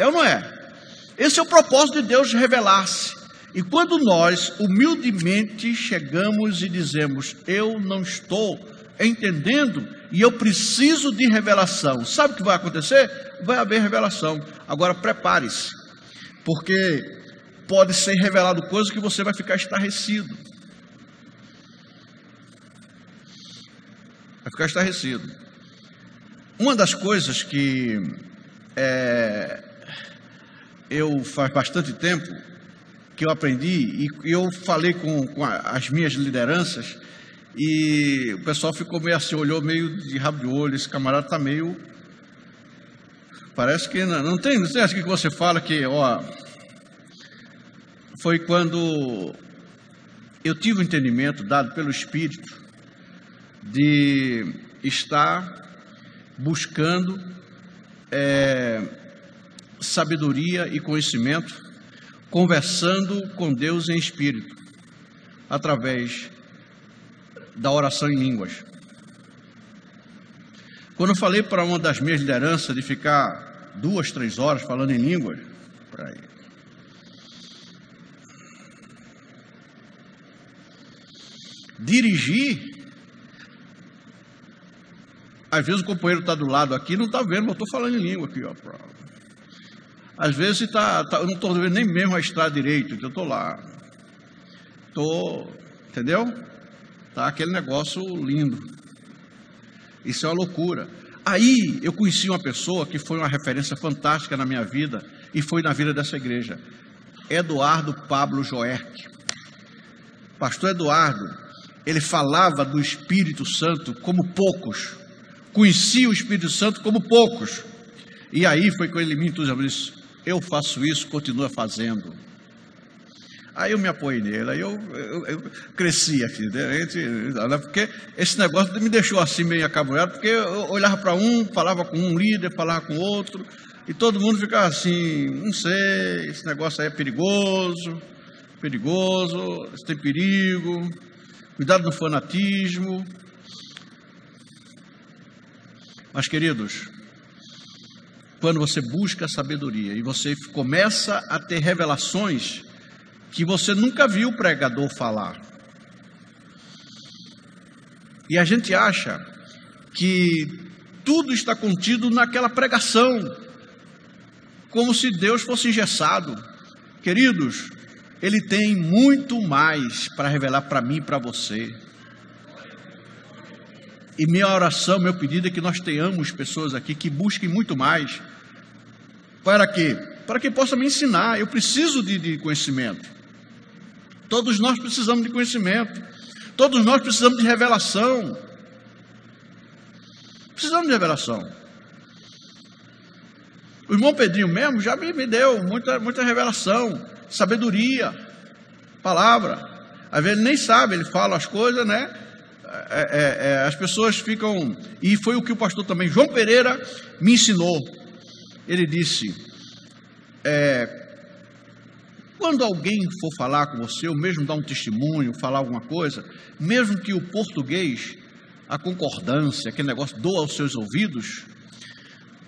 É ou não é? Esse é o propósito de Deus revelar-se. E quando nós humildemente chegamos e dizemos, eu não estou entendendo e eu preciso de revelação, sabe o que vai acontecer? Vai haver revelação. Agora prepare-se, porque pode ser revelado coisas que você vai ficar estarrecido. Vai ficar estarrecido. Uma das coisas que eu faz bastante tempo que eu aprendi, e eu falei com as minhas lideranças, e o pessoal ficou meio assim, olhou meio de rabo de olho, esse camarada está meio... Parece que não tem assim que você fala que, ó... Foi quando eu tive o entendimento dado pelo Espírito de estar buscando sabedoria e conhecimento, conversando com Deus em espírito, através da oração em línguas. Quando eu falei para uma das minhas lideranças de ficar 2, 3 horas falando em línguas, dirigir, às vezes o companheiro está do lado aqui, não está vendo, mas eu estou falando em língua aqui, ó. Às vezes eu não estou vendo nem mesmo a estrada direito, que eu estou lá. Entendeu? Tá aquele negócio lindo. Isso é uma loucura. Aí eu conheci uma pessoa que foi uma referência fantástica na minha vida e foi na vida dessa igreja. Eduardo Pablo Joerck. Pastor Eduardo, ele falava do Espírito Santo como poucos. Conhecia o Espírito Santo como poucos. E aí foi quando ele me entusiasmou e disse, eu faço isso, continua fazendo. Aí eu me apoiei nele, aí eu cresci aqui, porque esse negócio me deixou assim meio acabulhado, porque eu olhava para um, falava com um líder, falava com outro, e todo mundo ficava assim, não sei, esse negócio aí é perigoso, isso tem perigo, cuidado no fanatismo. Mas, queridos, quando você busca sabedoria e você começa a ter revelações que você nunca viu o pregador falar, e a gente acha que tudo está contido naquela pregação, como se Deus fosse engessado. Queridos, Ele tem muito mais para revelar para mim e para você. E minha oração, meu pedido é que nós tenhamos pessoas aqui que busquem muito mais. Para quê? Para que possa me ensinar. Eu preciso de conhecimento. Todos nós precisamos de conhecimento. Todos nós precisamos de revelação. Precisamos de revelação. O irmão Pedrinho mesmo já me deu muita revelação, sabedoria, palavra. Às vezes ele nem sabe, ele fala as coisas, né? As pessoas ficam... E foi o que o pastor também, João Pereira, me ensinou. Ele disse, quando alguém for falar com você, ou mesmo dar um testemunho, falar alguma coisa, mesmo que o português, a concordância, aquele negócio doa aos seus ouvidos,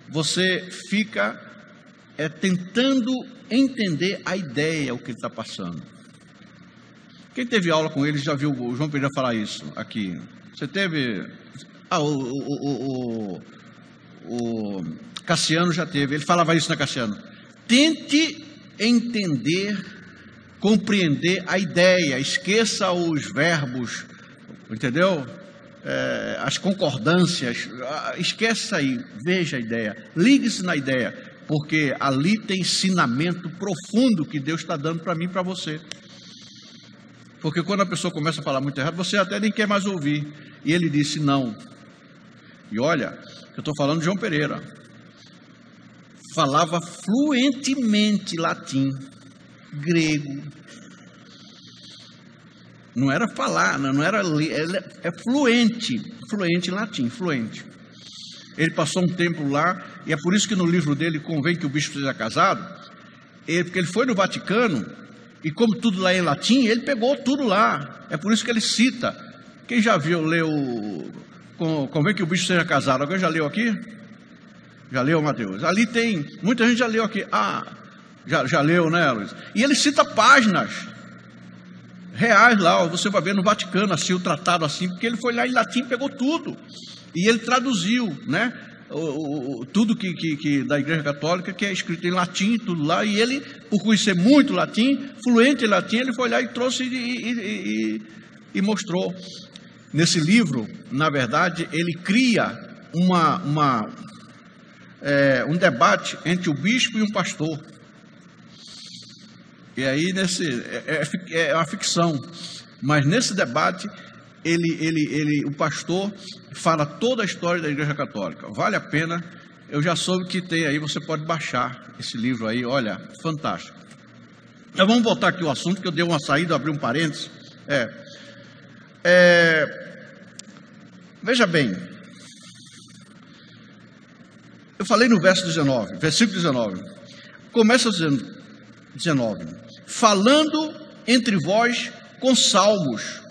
você fica tentando entender a ideia, o que ele está passando. Quem teve aula com ele já viu o João Pereira falar isso aqui. Você teve... o Cassiano já teve. Ele falava isso, né, Cassiano? Tente entender, compreender a ideia. Esqueça os verbos, entendeu? As concordâncias. Esquece isso aí. Veja a ideia. Ligue-se na ideia. Porque ali tem ensinamento profundo que Deus está dando para mim e para você. Porque quando a pessoa começa a falar muito errado, você até nem quer mais ouvir. E ele disse não. E olha, eu estou falando de João Pereira. Falava fluentemente latim, grego. Não era falar, não era ler, é fluente em latim, fluente. Ele passou um tempo lá, e é por isso que no livro dele convém que o bispo seja casado, porque ele foi no Vaticano, e como tudo lá é em latim, ele pegou tudo lá. É por isso que ele cita. Quem já viu, leu, convém que o bispo seja casado? Alguém já leu aqui? Já leu, Mateus? Ali tem, muita gente já leu aqui. Já leu, né, Luiz? E ele cita páginas reais lá, ó, você vai ver no Vaticano, assim, o tratado assim, porque ele foi lá em latim, pegou tudo. E ele traduziu, né? Tudo que da Igreja Católica, que é escrito em latim, tudo lá, e ele, por conhecer muito latim, fluente em latim, ele foi lá e trouxe e mostrou. Nesse livro, na verdade, ele cria um debate entre o bispo e um pastor. E aí, é uma ficção, mas nesse debate, o pastor fala toda a história da Igreja Católica. Vale a pena, eu já soube que tem aí, você pode baixar esse livro aí, olha, fantástico. Mas vamos voltar aqui ao assunto, que eu dei uma saída, abri um parênteses. Veja bem, eu falei no versículo 19, começa dizendo, 19, falando entre vós com salmos.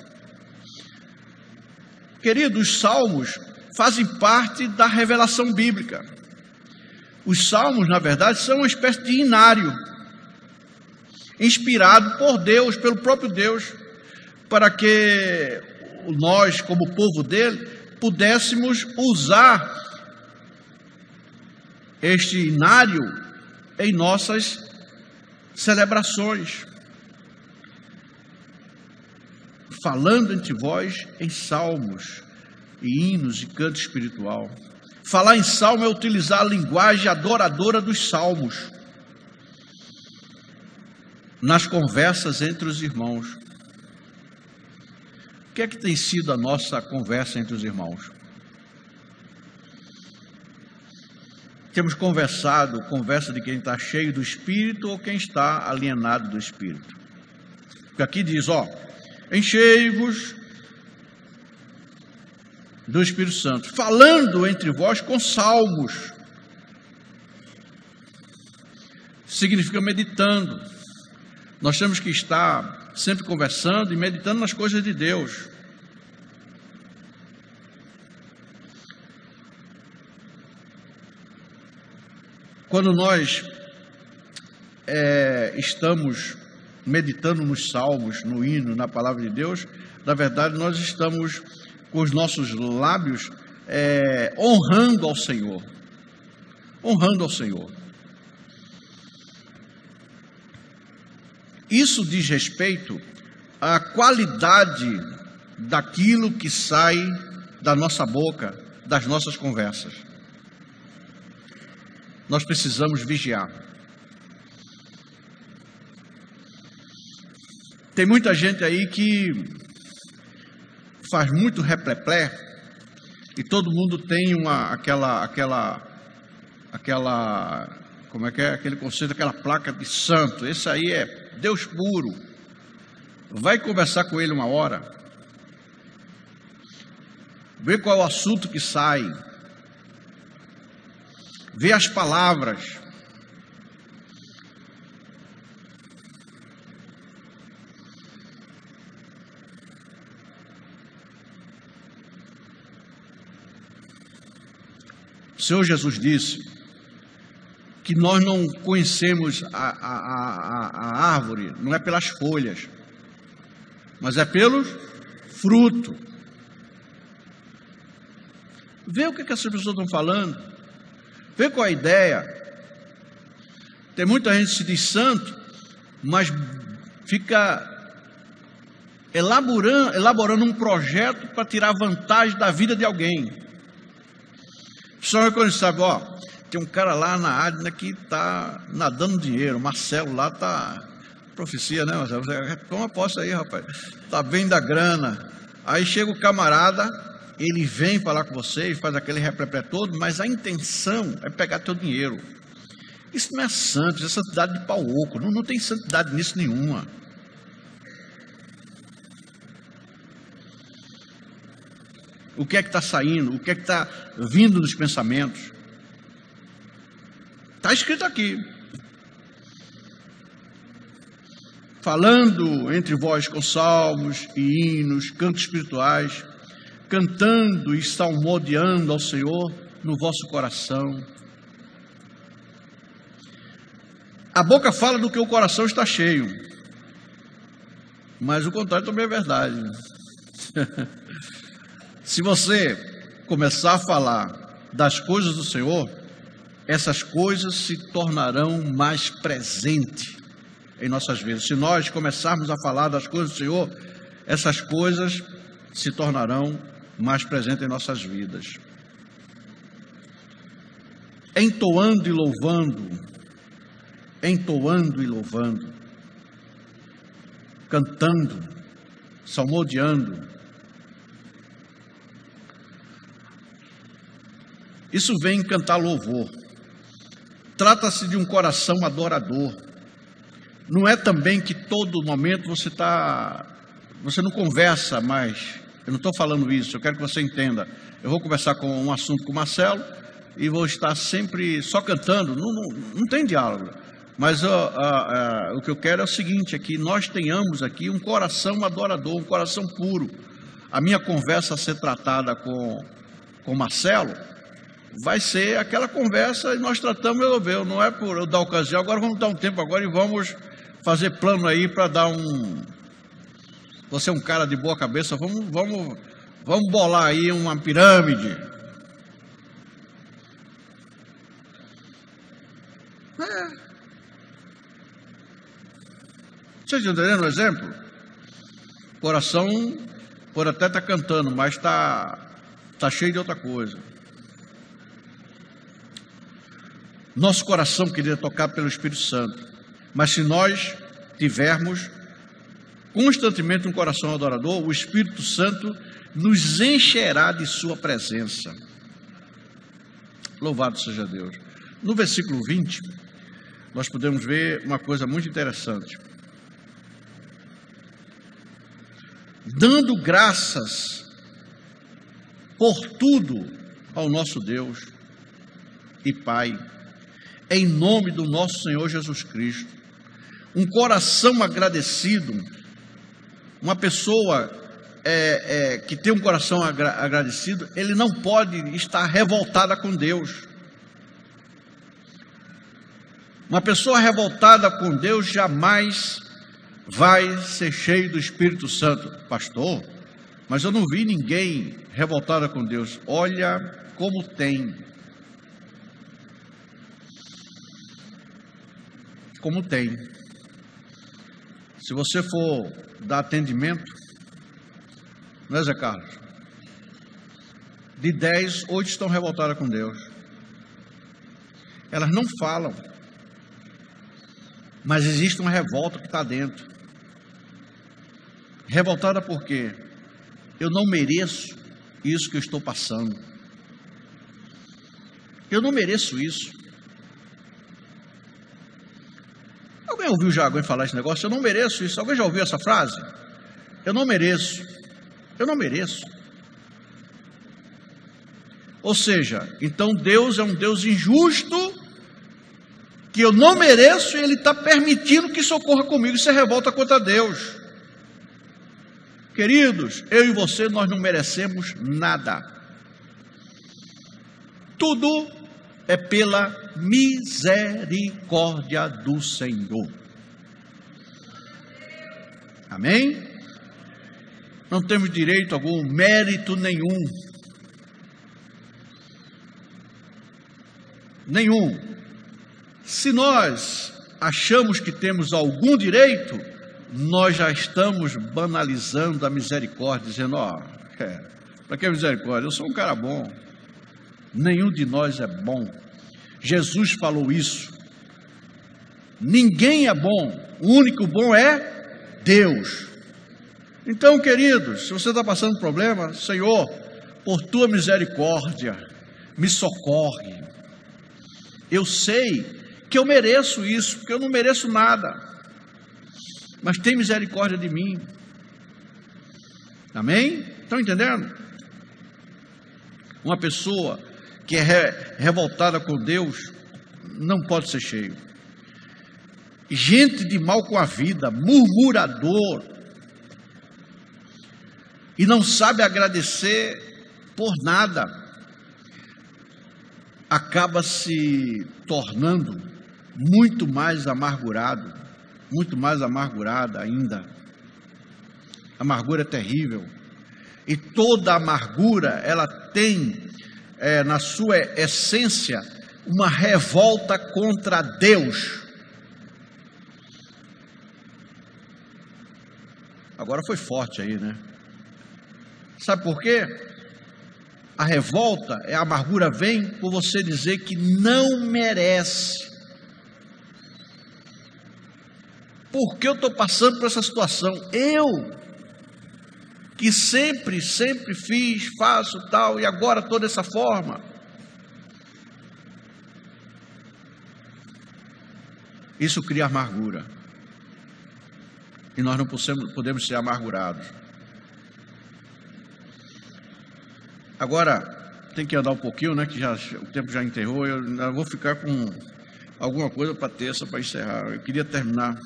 Queridos, os salmos fazem parte da revelação bíblica. Os salmos, na verdade, são uma espécie de inário, inspirado por Deus, pelo próprio Deus, para que nós, como povo dele, pudéssemos usar este inário em nossas celebrações, falando entre vós em salmos e hinos e canto espiritual. Falar em salmo é utilizar a linguagem adoradora dos salmos nas conversas entre os irmãos. O que é que tem sido a nossa conversa entre os irmãos? Temos conversado, conversa de quem está cheio do Espírito ou quem está alienado do Espírito. Porque aqui diz, enchei-vos do Espírito Santo, falando entre vós com salmos. Significa meditando. Nós temos que estar sempre conversando e meditando nas coisas de Deus. Quando nós estamos meditando nos salmos, no hino, na palavra de Deus, na verdade nós estamos com os nossos lábios honrando ao Senhor. Honrando ao Senhor. Isso diz respeito à qualidade daquilo que sai da nossa boca, das nossas conversas. Nós precisamos vigiar. Tem muita gente aí que faz muito repleplé e todo mundo tem como é que é? Aquele conceito, aquela placa de santo. Esse aí é Deus puro. Vai conversar com ele uma hora. Vê qual é o assunto que sai. Vê as palavras. O Senhor Jesus disse que nós não conhecemos a árvore, não é pelas folhas, mas é pelos frutos. Vê o que essas pessoas estão falando. Vê qual é a ideia. Tem muita gente que se diz santo, mas fica elaborando um projeto para tirar vantagem da vida de alguém. Só quando sabe, tem um cara lá na Adna que está nadando dinheiro, Marcelo lá está, profecia, né, Marcelo? Toma posse aí, rapaz, está bem da grana. Aí chega o camarada, ele vem falar com você e faz aquele repleplé todo, mas a intenção é pegar teu dinheiro. Isso não é santo, isso é santidade de pau oco, não tem santidade nisso nenhuma. O que é que está saindo? O que é que está vindo nos pensamentos? Está escrito aqui. Falando entre vós com salmos e hinos, cantos espirituais, cantando e salmodiando ao Senhor no vosso coração, A boca fala do que o coração está cheio, mas o contrário também é verdade. Se você começar a falar das coisas do Senhor, essas coisas se tornarão mais presentes em nossas vidas. Se nós começarmos a falar das coisas do Senhor, essas coisas se tornarão mais presentes em nossas vidas. Entoando e louvando, cantando, salmodiando. Isso vem em cantar louvor. Trata-se de um coração adorador. Não é também que todo momento você não conversa mais. Eu não estou falando isso, eu quero que você entenda. Eu vou conversar com um assunto com o Marcelo e vou estar sempre só cantando. Não tem diálogo. Mas o que eu quero é o seguinte, é que nós tenhamos aqui um coração adorador, um coração puro. A minha conversa a ser tratada com o Marcelo vai ser aquela conversa e nós tratamos, não é por eu dar ocasião, agora vamos dar um tempo agora e vamos fazer plano aí para dar você é um cara de boa cabeça, vamos bolar aí uma pirâmide. Vocês estão entendendo o exemplo? O coração pode até estar cantando, mas está cheio de outra coisa. Nosso coração queria tocar pelo Espírito Santo, mas se nós tivermos constantemente um coração adorador, o Espírito Santo nos encherá de sua presença. Louvado seja Deus. No versículo 20, nós podemos ver uma coisa muito interessante. Dando graças por tudo ao nosso Deus e Pai, em nome do nosso Senhor Jesus Cristo. Um coração agradecido, uma pessoa que tem um coração agradecido, ele não pode estar revoltada com Deus. Uma pessoa revoltada com Deus jamais vai ser cheio do Espírito Santo. Pastor, mas eu não vi ninguém revoltada com Deus. Olha como tem. Como tem. Se você for dar atendimento, não é, Zé Carlos? De 10, 8 estão revoltadas com Deus. Elas não falam, mas existe uma revolta que está dentro. Revoltada por quê? Eu não mereço isso que eu estou passando. Eu não mereço isso. Alguém ouviu já alguém falar esse negócio? Eu não mereço isso. Alguém já ouviu essa frase? Eu não mereço. Eu não mereço. Ou seja, então Deus é um Deus injusto, que eu não mereço, e Ele está permitindo que isso ocorra comigo. Isso é revolta contra Deus. Queridos, eu e você, nós não merecemos nada. Tudo é pela misericórdia do Senhor. Amém? Não temos direito a algum mérito nenhum. Nenhum. Se nós achamos que temos algum direito, nós já estamos banalizando a misericórdia, dizendo, para que misericórdia? Eu sou um cara bom. Nenhum de nós é bom. Jesus falou isso. Ninguém é bom. O único bom é Deus. Então, queridos, se você está passando problema, Senhor, por tua misericórdia, me socorre. Eu sei que eu mereço isso, porque eu não mereço nada. Mas tem misericórdia de mim. Amém? Estão entendendo? Uma pessoa que é revoltada com Deus não pode ser cheio. Gente de mal com a vida, murmurador, e não sabe agradecer por nada, acaba se tornando muito mais amargurado, muito mais amargurada ainda. A amargura é terrível. E toda amargura, ela tem na sua essência uma revolta contra Deus. Agora foi forte aí, né? Sabe por quê? A revolta, a amargura vem por você dizer que não merece. Por que eu estou passando por essa situação? Eu, que sempre fiz, faço tal, e agora estou dessa forma. Isso cria amargura. E nós não podemos ser amargurados. Agora, tem que andar um pouquinho, né? Que o tempo já enterrou. Eu vou ficar com alguma coisa para terça, para encerrar. Eu queria terminar.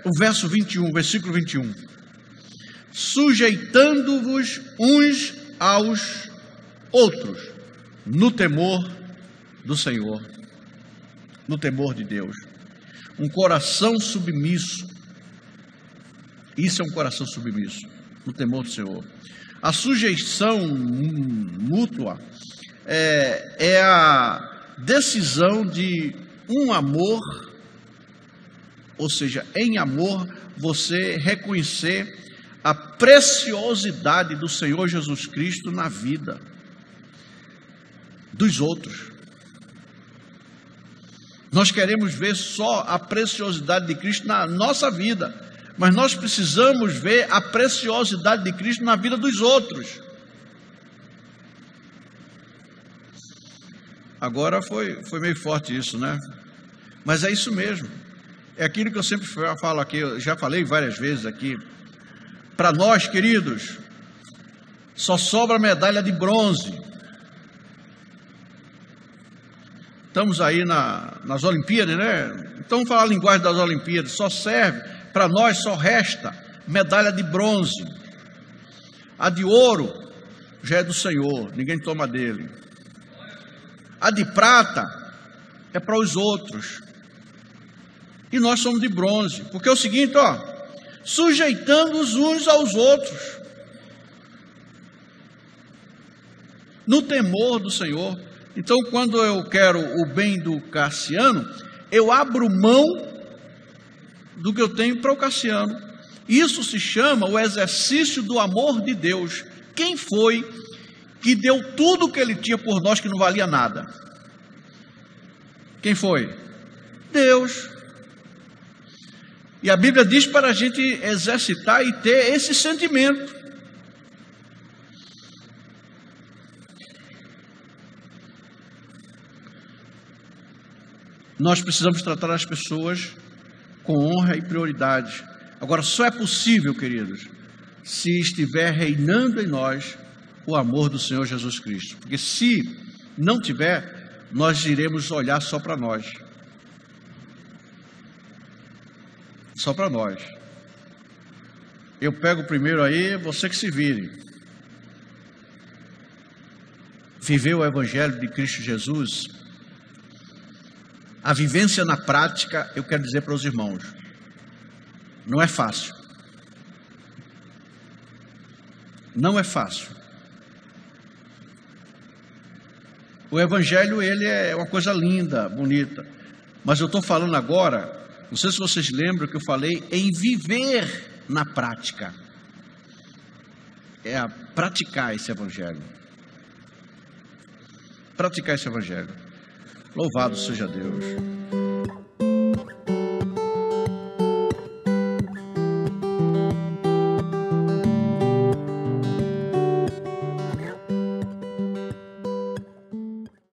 O verso 21, versículo 21. Sujeitando-vos uns aos outros, no temor do Senhor, no temor de Deus. Um coração submisso. Isso é um coração submisso, no temor do Senhor. A sujeição mútua é a decisão de um amor, ou seja, em amor, você reconhecer a preciosidade do Senhor Jesus Cristo na vida dos outros. Nós queremos ver só a preciosidade de Cristo na nossa vida, mas nós precisamos ver a preciosidade de Cristo na vida dos outros. Agora foi meio forte isso, né? Mas é isso mesmo. É aquilo que eu sempre falo aqui, eu já falei várias vezes aqui. Para nós, queridos, só sobra medalha de bronze. Estamos aí nas Olimpíadas, né? Então vamos falar a linguagem das Olimpíadas. Só serve, para nós só resta medalha de bronze. A de ouro já é do Senhor, ninguém toma dele. A de prata é para os outros. E nós somos de bronze. Porque é o seguinte, sujeitando os uns aos outros, no temor do Senhor. Então, quando eu quero o bem do Cassiano, eu abro mão do que eu tenho para o Cassiano. Isso se chama o exercício do amor de Deus. Quem foi que deu tudo o que ele tinha por nós que não valia nada? Quem foi? Deus. E a Bíblia diz para a gente exercitar e ter esse sentimento. Nós precisamos tratar as pessoas com honra e prioridade. Agora, só é possível, queridos, se estiver reinando em nós o amor do Senhor Jesus Cristo. Porque se não tiver, nós iremos olhar só para nós. Só para nós. Eu pego primeiro aí, você que se vire. Viver o Evangelho de Cristo Jesus. A vivência na prática, eu quero dizer para os irmãos, não é fácil. Não é fácil. O Evangelho, ele é uma coisa linda, bonita. Mas eu estou falando agora, não sei se vocês lembram que eu falei em viver na prática. É a praticar esse Evangelho. Praticar esse Evangelho. Louvado seja Deus.